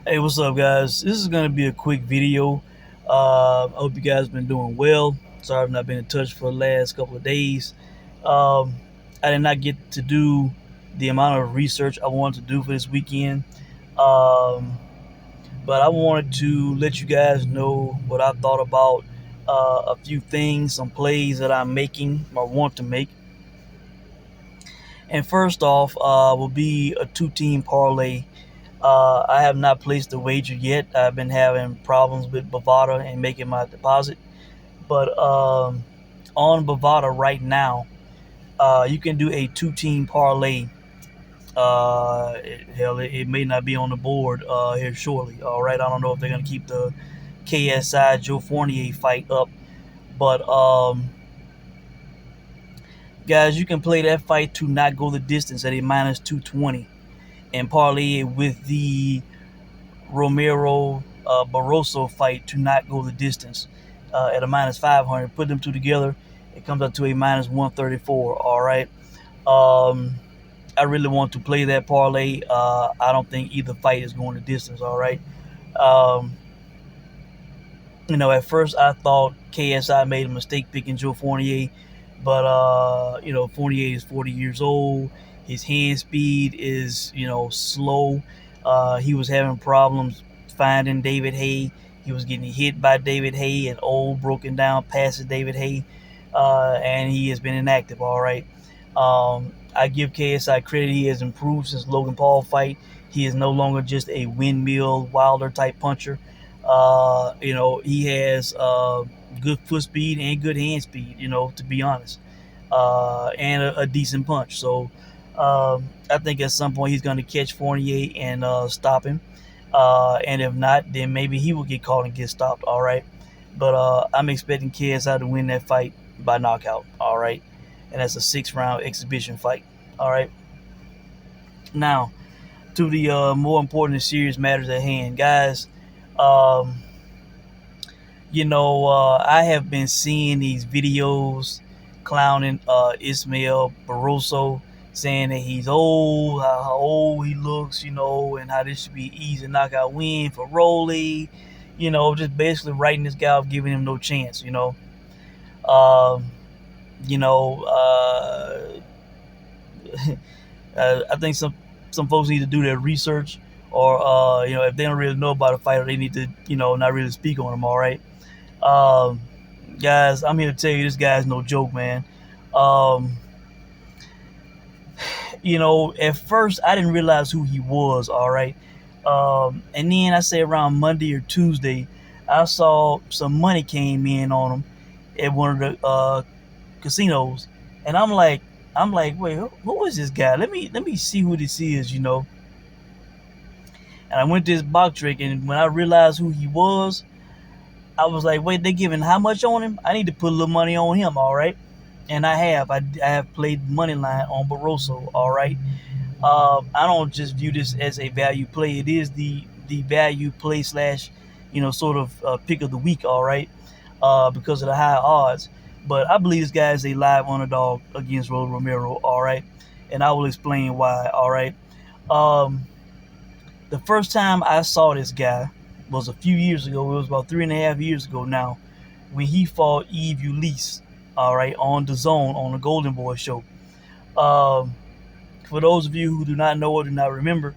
Hey, what's up, guys? This is gonna be a quick video. I hope you guys been doing well. Sorry I've not been in touch for the last couple of days. Um, I did not get to do the amount of research I wanted to do for this weekend, um, but I wanted to let you guys know what I thought about a few things, some plays that I'm making or want to make. And first off, will be a two-team parlay. I have not placed the wager yet. I've been having problems with Bovada and making my deposit. But on Bovada right now, you can do a two-team parlay. It may not be on the board here shortly. All right, I don't know if they're gonna keep the KSI Joe Fournier fight up, but guys, you can play that fight to not go the distance at a minus 220 and parlay it with the Romero Barroso fight to not go the distance at a minus 500. Put them two together, it comes up to a minus 134. All right. Um, I really want to play that parlay. I don't think either fight is going the distance. All right. Um, at first I thought KSI made a mistake picking Joe Fournier, but Fournier is 40 years old. His hand speed is slow. He was having problems finding David Haye. He was getting hit by David Haye and old broken down passes David Haye, and he has been inactive. All right. I give KSI credit. He has improved since Logan Paul fight. He is no longer just a windmill Wilder type puncher. He has good foot speed and good hand speed, to be honest, and a decent punch. So I think at some point he's going to catch Fournier and stop him. And if not, then maybe he will get caught and get stopped. All right. But I'm expecting KSI to win that fight by knockout. All right. And that's a 6-round exhibition fight. All right. Now, to the more important and serious matters at hand, guys. Um, I have been seeing these videos clowning Ismael Barroso, saying that he's old, how old he looks, and how this should be easy knockout win for Rolly. Just basically writing this guy off, giving him no chance. Um, you know, uh, I think some folks need to do their research, or if they don't really know about a fighter, they need to not really speak on him. All right. Um, Guys, I'm here to tell you this guy's no joke, man. Um, at first I didn't realize who he was, all right. And then I say around Monday or Tuesday, I saw some money came in on him at one of the casinos, and I'm like, wait, who is this guy? Let me see who this is, And I went to his box trick, and when I realized who he was, I was like, wait, they giving how much on him? I need to put a little money on him, all right? And I have. I have played money line on Barroso, all right? I don't just view this as a value play. It is the value play slash, sort of pick of the week, all right? Because of the high odds. But I believe this guy is a live underdog against Romero, all right? And I will explain why, all right? Um, the first time I saw this guy was a few years ago. It was about 3.5 years ago now, when he fought Yves Ulysse, all right, on the Zone on the Golden Boy show. Um, for those of you who do not know or do not remember,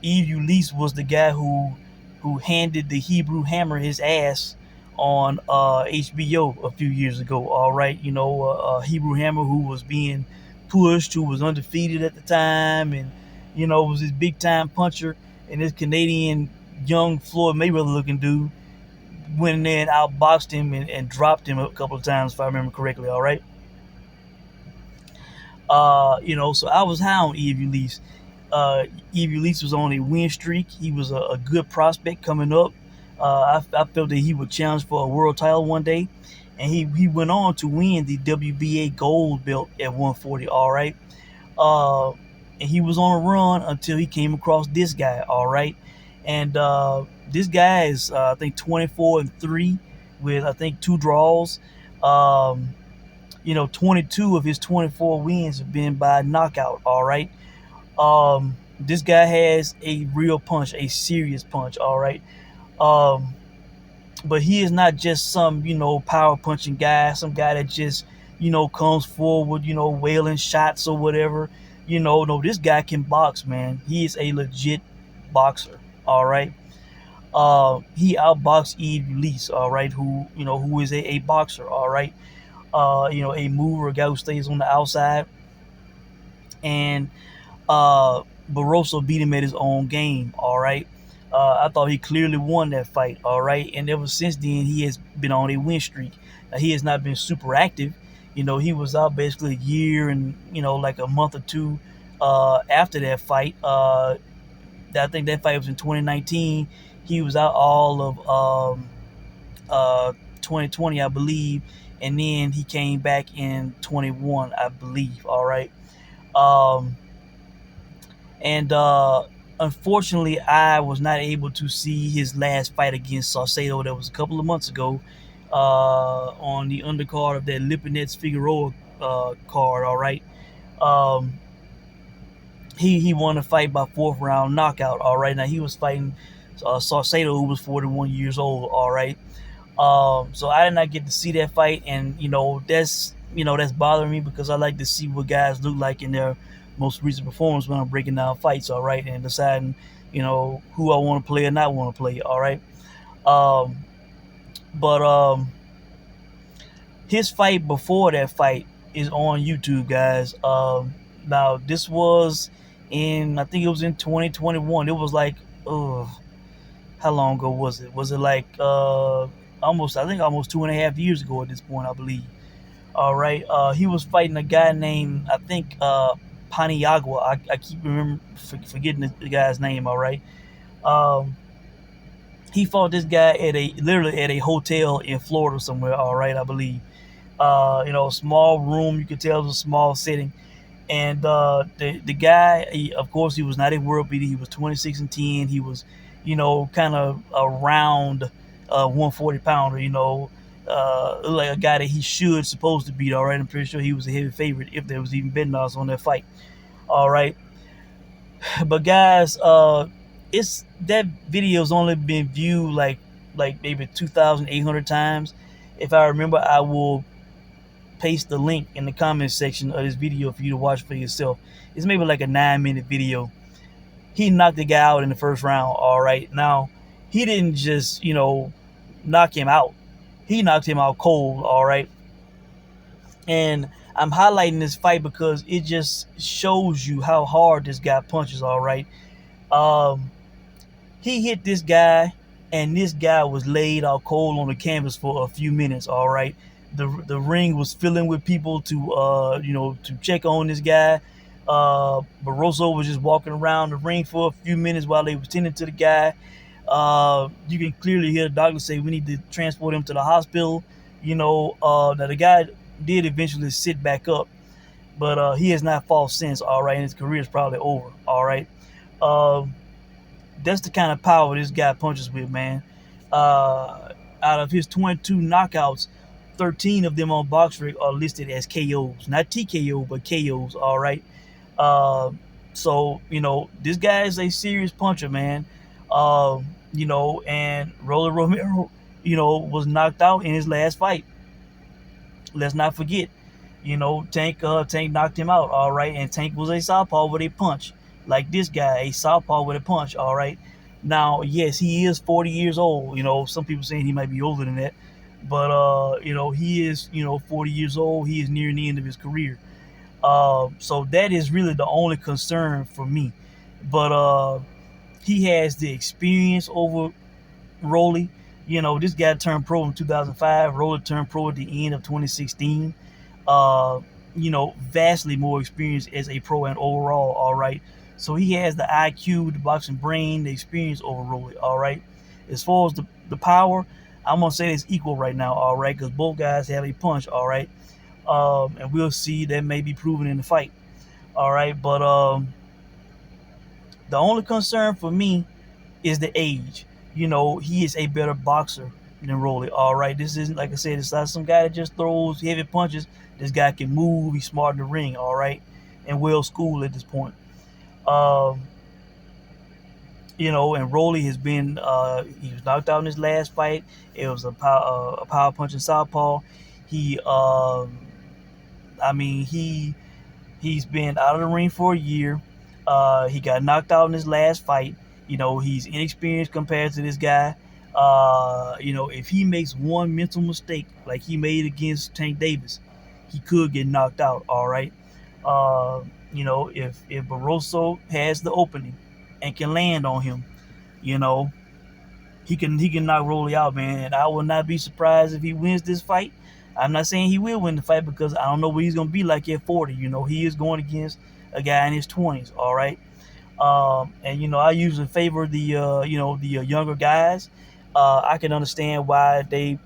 Yves Ulysse was the guy who handed the Hebrew Hammer his ass on HBO a few years ago. All right, Hebrew Hammer, who was being pushed, who was undefeated at the time, and was this big time puncher, and this Canadian young Floyd Mayweather looking dude went in there and outboxed him and dropped him a couple of times, if I remember correctly. All right. So I was high on Yves Ulysse. Yves Ulysse was on a win streak. He was a good prospect coming up. I felt that he would challenge for a world title one day, and he went on to win the WBA gold belt at 140. All right. And he was on a run until he came across this guy. All right. And this guy is, I think, 24-3 with, I think, 2 draws. 22 of his 24 wins have been by knockout. All right. This guy has a real punch, a serious punch. All right. Um, but he is not just some power punching guy, some guy that just comes forward, wailing shots or whatever. No, this guy can box, man. He is a legit boxer. All right. He outboxed Eve Release. All right, who is a boxer. All right. A mover, a guy who stays on the outside, and Barroso beat him at his own game. All right. I thought he clearly won that fight. All right. And ever since then, he has been on a win streak. Now, he has not been super active. He was out basically a year and, like a month or two after that fight. I think that fight was in 2019. He was out all of 2020, I believe. And then he came back in 21, I believe. All right. Um, and unfortunately, I was not able to see his last fight against Saucedo. That was a couple of months ago on the undercard of that Lipinets Figueroa card. All right, um, he won the fight by fourth round knockout. All right, now he was fighting Saucedo, who was 41 years old. All right, so I did not get to see that fight, and that's bothering me because I like to see what guys look like in their most recent performance when I'm breaking down fights. All right, and deciding who I want to play or not want to play. All right, um, but his fight before that fight is on YouTube, guys. Now this was I think it was in 2021. It was like, how long ago was it? Was it like almost 2.5 years ago at this point, I believe. All right. He was fighting a guy named, I think, Paniagua. I keep forgetting the guy's name. All right. Um, he fought this guy literally at a hotel in Florida somewhere. All right, I believe. Small room. You could tell it was a small setting. And the guy, of course, he was not a world beater. He was 26-10. He was, kind of around 140 pounder. Like a guy that he should supposed to beat. All right, I'm pretty sure he was a heavy favorite if there was even betting odds on that fight. All right, but guys, it's that video's only been viewed like maybe 2,800 times. If I remember, I will paste the link in the comment section of this video for you to watch for yourself. It's maybe like a 9-minute video. He knocked the guy out in the first round. All right, now he didn't just knock him out. He knocked him out cold. All right, and I'm highlighting this fight because it just shows you how hard this guy punches. All right, um, he hit this guy, and this guy was laid out cold on the canvas for a few minutes. All right, the ring was filling with people to check on this guy. Barroso was just walking around the ring for a few minutes while they was tending to the guy. You can clearly hear the doctor say we need to transport him to the hospital. Now the guy did eventually sit back up, but he has not fought since. All right, and his career is probably over. All right. Um, that's the kind of power this guy punches with, man. Out of his 22 knockouts, 13 of them on BoxRec are listed as KOs, not TKO, but KOs. All right. So this guy is a serious puncher, man. And Romero, was knocked out in his last fight. Let's not forget. Tank knocked him out. All right, and Tank was a southpaw with a punch, like this guy, a southpaw with a punch. All right. Now, yes, he is 40 years old. Some people saying he might be older than that, but he is 40 years old. He is nearing the end of his career. So that is really the only concern for me. But he has the experience over Rolly. This guy turned pro in 2005. Rolly turned pro at the end of 2016. Vastly more experience as a pro and overall. All right. So he has the IQ, the boxing brain, the experience over Rolly. All right. As far as the power, I'm going to say it's equal right now. All right. Because both guys have a punch. All right. And we'll see that may be proven in the fight. All right. But the only concern for me is the age. He is a better boxer than Rolly. All right. This isn't, like I said, it's not some guy that just throws heavy punches. This guy can move. He's smart in the ring. All right. And well schooled at this point. and Rolly has been he was knocked out in his last fight. It was a power punching southpaw. He I mean he's been out of the ring for a year. He got knocked out in his last fight. He's inexperienced compared to this guy. If he makes one mental mistake like he made against Tank Davis, he could get knocked out. All right. If Barroso has the opening and can land on him, you know, he can knock Rolly out, man. And I will not be surprised if he wins this fight. I'm not saying he will win the fight because I don't know what he's gonna be like at 40. He is going against a guy in his 20s. All right. And I usually favor the younger guys. I can understand why they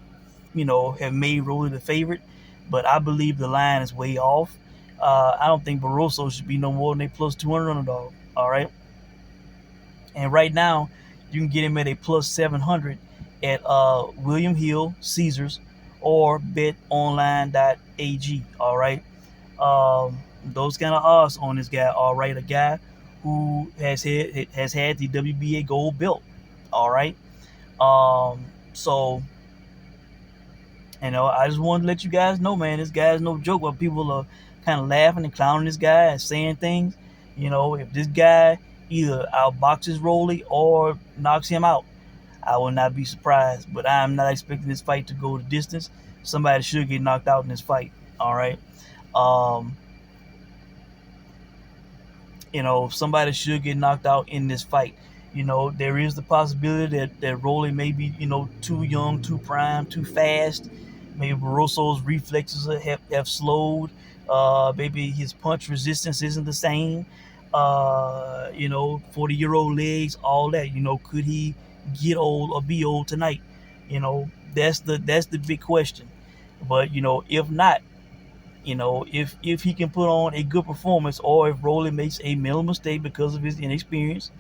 have made Rolly the favorite, but I believe the line is way off. I don't think Barroso should be no more than a plus 200 underdog. All right. And right now, you can get him at a plus 700 at William Hill, Caesars, or betonline.ag. All right. Those kind of odds on this guy. All right. A guy who has had the WBA gold belt. All right. So I just wanted to let you guys know, man, this guy's no joke. While people are kind of laughing and clowning this guy and saying things, if this guy either outboxes Rolly or knocks him out, I will not be surprised. But I'm not expecting this fight to go the distance. Somebody should get knocked out in this fight. All right. Um, somebody should get knocked out in this fight. There is the possibility that Rolly may be, too young, too prime, too fast. Maybe Barroso's reflexes have slowed. Maybe his punch resistance isn't the same. 40-year-old legs, all that. Could he get old or be old tonight? That's the big question. But if not, if he can put on a good performance, or if Rolly makes a mental mistake because of his inexperience,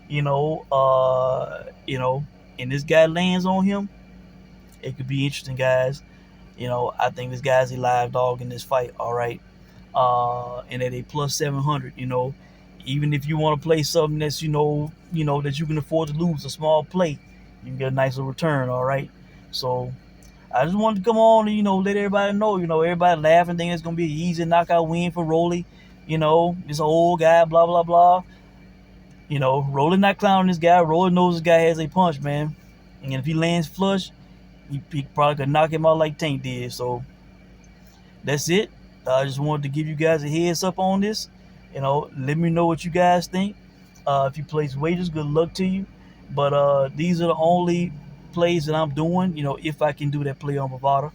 you know, uh, you know, and this guy lands on him, it could be interesting, guys. I think this guy's a live dog in this fight. All right, and at a plus 700, even if you want to play something that's that you can afford to lose, a small play, you can get a nice little return. All right, so I just wanted to come on and let everybody know. Everybody laughing, thinking it's gonna be an easy knockout win for Rolly. This old guy, blah blah blah. Rolly not clowning this guy. Rolly knows this guy has a punch, man. And if he lands flush, he probably could knock him out like Tank did. So that's it. I just wanted to give you guys a heads up on this. Let me know what you guys think. If you place wagers, good luck to you. But these are the only plays that I'm doing. If I can do that play on Bovada,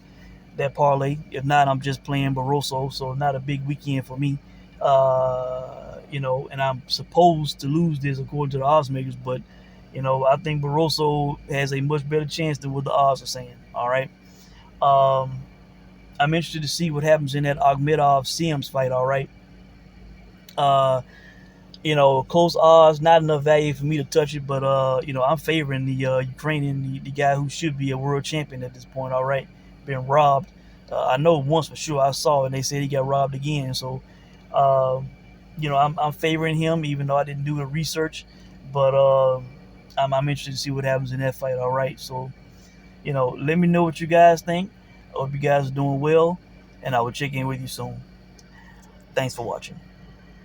that parlay. If not, I'm just playing Barroso, so not a big weekend for me. And I'm supposed to lose this according to the odds makers, but I think Barroso has a much better chance than what the odds are saying. All right. Um, I'm interested to see what happens in that Akhmedov Sims fight. All right. Uh, close odds, not enough value for me to touch it, but I'm favoring the Ukrainian, the guy who should be a world champion at this point. All right, been robbed. I know once for sure. I saw it, and they said he got robbed again. So, uh, I'm favoring him, even though I didn't do the research, but I'm interested to see what happens in that fight. All right, so let me know what you guys think. I hope you guys are doing well, and I will check in with you soon. Thanks for watching.